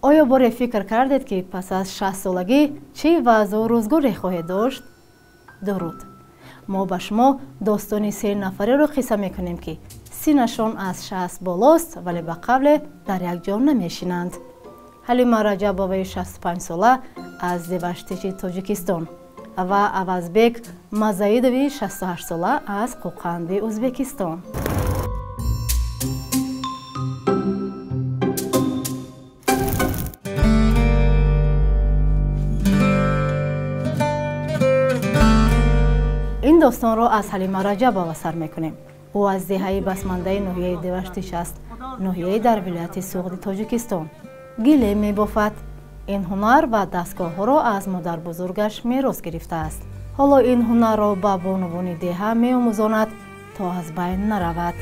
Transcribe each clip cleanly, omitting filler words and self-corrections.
آیا باره فکر کردید که پس از 60 سالگی چه وضع و روزگاری خواهید داشت؟ درود. ما به شما داستانی 3 نفره رو قصه میکنیم که سینشان از 60 بالاست ولی به قبل در یک جا نمیشینند. حلیمه رجبوی 65 ساله از زیبشتیچی تاجیکستان و عوضبک مزایدوی 68 ساله از قوقندی ازبکستان. این داستان را از حلیمه رجبوی سر میکنیم. او از دهه بسمانده ناحیه دیوشتیش است، ناحیه در ولایت سوغدی تاجیکستان. گله میبافد. این هنر و دستگاه ها را از مادر بزرگش میراث گرفته است. حالا این هنر را به بانوان دهه میآموزاند تا از بین نرود.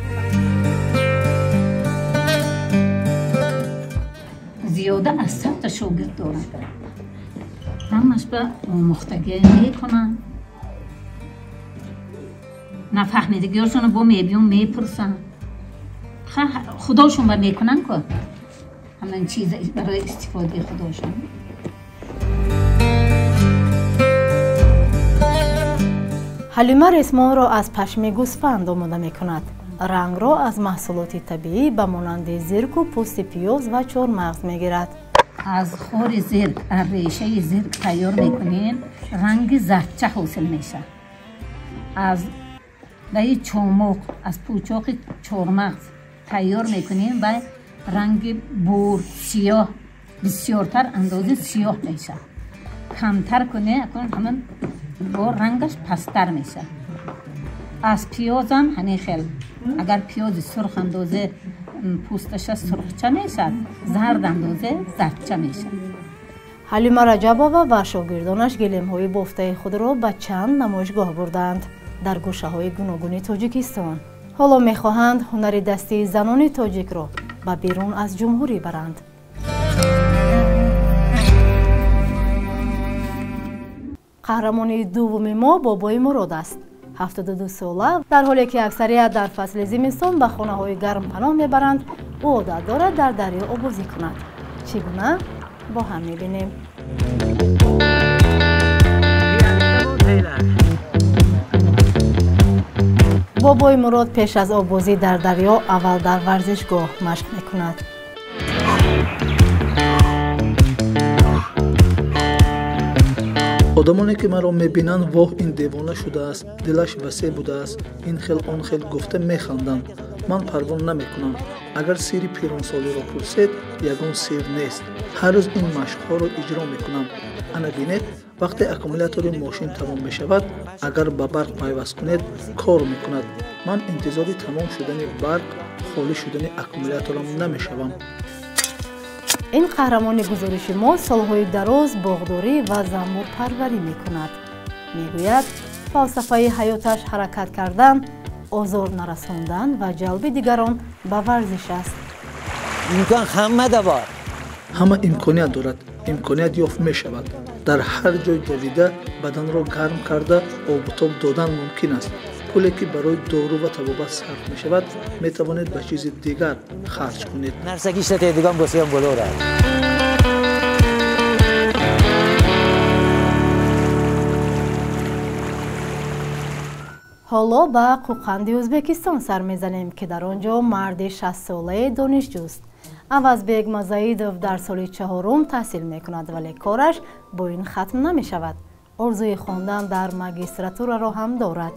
زیاده از 100 تا شاگرد دارم. همش به آموختگی میکنن. نفهمیدگیشون با میبیون میپرسن. خداشون با میکنن که همین چیز برای استفاده خداشون. حلیمه ریسمان را از پشم گوسفند آماده میکند. رنگ را از محصولات طبیعی به مانند زرک و پوست پیاز و چهارمغز میگیرد. از خور زرک، از ریشه زرک تیار میکنین رنگ زردچه حاصل میشه. از دای چومق، از پوچاق چهارمغز تیار میکنین و رنگ بور سیاه بسیارتر اندازه سیاه میشه. کمتر کنه همین با رنگش پستر میشه. از پیاز هم همین خیلی اگر پیاز سرخ اندازه پوستش سرخچه میشه، زرد اندازه زردچه میشه. حلیمه رجبوی و شاگردانش گلیم های بافته خود را به چند نمایشگاه بردند در گوشه های گوناگون تاجیکستان. حالا میخواهند هنر دستی زنان تاجیک را به بیرون از جمهوری برند. قهرمان دوم ما بابای مراد است. 72 ساله. در حالی که اکثریت در فصل زمستان به خانه های گرم پناه میبرند، او عادت دارد در دریا آبازی کند. چگونه؟ با هم میبینیم. بابای مراد پیش از آبازی در دریا اول در ورزشگاه مشق میکند. آدمانی که مرا میبینند واه این دیوانه شده است، دلش وسیع بوده است، این خیل آن خیل گفته میخندند. من پروا نمیکنم. اگر سیری پیرانسالی را پرسید، یگان سیر نیست. هر روز این مشق‌ها را اجرا میکنم. انا بینید وقتی اکومولاتور ماشین تمام میشود، اگر به برق پیوست کنید کار میکند. من انتظاری تمام شدن برق، خالی شدن اکومولاتورم نمیشوم. این قهرمان گزارش ما سالهای دراز باغداری و زنبور پروری میکند. میگوید فلسفه حیاتش حرکت کردن، آزار نرساندن و جلب دیگران به ورزش است. امکان همه دارد. همه امکانیت دارد. امکانیت یافت می شود. در هر جای دویده بدن را گرم کرده آب و تاب دادن ممکن است. پولی که برای دارو و طبابت صرف می شود می توانید به چیز دیگر خرج کنید. نرسه کشت دیگم بسیار بلوره. حالا به قوقندی ازبکستان سر میزنیم که در آنجا مرد 60 ساله دانشجوست. عوضبک مزایدوف در سال 4 تحصیل میکند ولی کارش با این ختم نمی شود. آرزوی خواندن در ماگستراتور را هم دارد.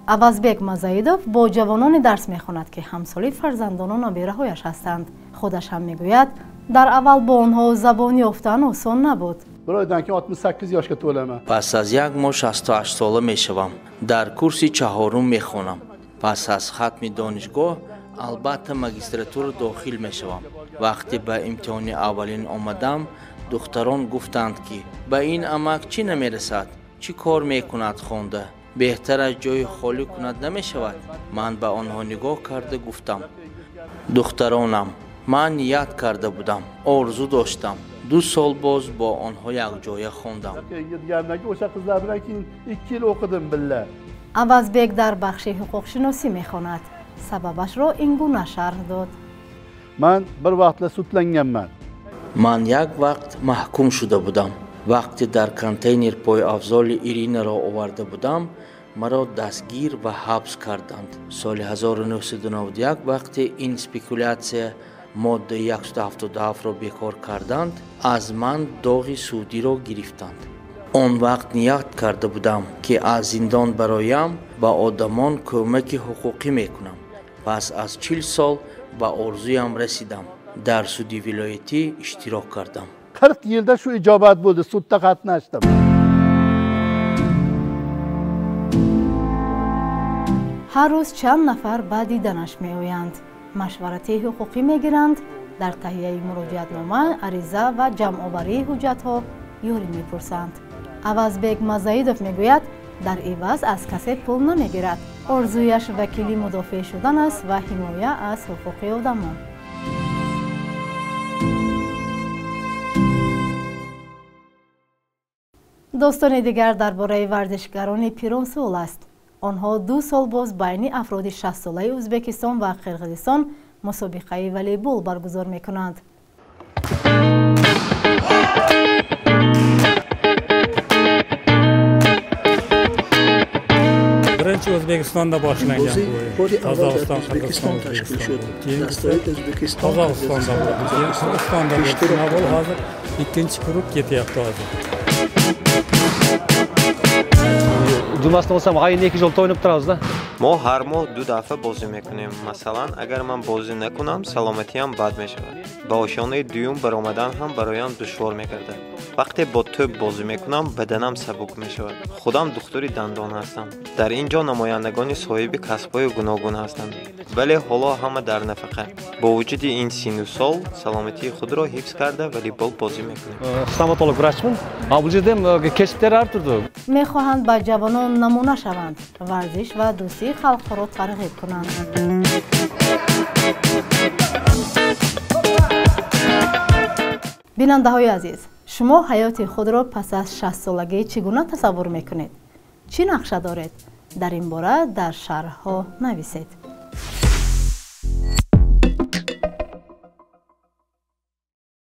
عوضبک مزایدوف با جوانان درس میخواند که همسالی فرزندان و نابیره‌هایش هستند. خودش هم میگوید در اول با آنها زبان یافتن آسان نبود. برایدن که 68 yaşga to'laman. پس از یک ماه 68 ساله میشوم. در کورس 4 میخوانم. پس از ختم دانشگاه البته ماگستراتور داخل میشوم. وقتی به امتحان اولین آمدم، دختران گفتند که به این عمق چی نمیرسد؟ چی کار میکند خوانده؟ بهتر از جای خالی کند نمیشود؟ من به آنها نگاه کرده گفتم دخترانم، من نیت کرده بودم، آرزو داشتم 2 سال باز با آنها یک جای خواندم. авазбек дар бахши ҳуқуқшиносӣ мехонад. Сабабашро ин гуна шарҳ дод. man bir vaqtlar sudlanganman. ман як вақт маҳкум шуда будам. вақте дар контейнер пойафзоли иринаро оварда будам, маро дастгир ва ҳабс карданд. соли 1991 вақте ин спекулятсия моддаи 177ро бекор карданд, аз ман доғи судиро гирифтанд. он вақт ният карда будам ки аз зиндон бароям ба одамон кӯмаки ҳуқуқӣ мекунам. пас аз 40 сол ба орзуям расидам. дар суди вилоятӣ иштирок кардам. 40 yilda shu ijobat bo'ldi, sudda qatnashdim. ҳар рӯз чанд нафар ба диданаш меоянд, машварати ҳуқуқӣ мегиранд, дар таҳияи муроҷиатнома, ариза ва ҷамъоварии ҳуҷҷатҳо ёрӣ мепурсанд. авазбек мазаидов мегӯяд, дар иваз аз касе пул намегирад. орзуяш вакили мудофиъ шудан аст ва ҳимоя аз ҳуқуқи одамон. достони дигар дар бораи варзишгарони пиронсол аст. онҳо 2 сол боз байни афроди 60-солаи ӯзбекистон ва қирғизистон мусобиқаи волейбол баргузор мекунанд. birinchi O'zbekistonda boshlangan bu. Qozog'iston, O'zbekiston tashkil shud. Dastoyi O'zbekiston, Qozog'istonda bo'ldi. Qozog'istonda bo'ldi. Hozir ikkinchi guruh ketyapti hozir. Думастан olsam ayni 2 yilda o'ynab turamiz-da. ما هر ماه 2 دفعه بازی میکنیم. مثلا اگر من بازی نکنم سلامتیم بد میشود. با آشانه دوم برآمدن هم برایم دشوار میگردد. وقتی با توپ بازی میکنم بدنم سبک میشود. خودم دکتر دندان هستم. در اینجا نمایندگان صاحب کسب‌های گوناگون هستند. ولی حالا همه در نفقه. با وجود این سن و سال سلامتی خود را حفظ کرده والیبال بازی میکنیم. Stomatolog vrachman. Bu yerda ham kasblar har turdi. мехоҳанд ба ҷавонон намуна шаванд, варзиш ва дӯстии халқҳоро тарғиб кунанд. бинандаҳои азиз, шумо ҳаёти худро пас аз 60-солагӣ чӣ гуна тасаввур мекунед? чӣ нақша доред? дар ин бора дар шарҳҳо нависед.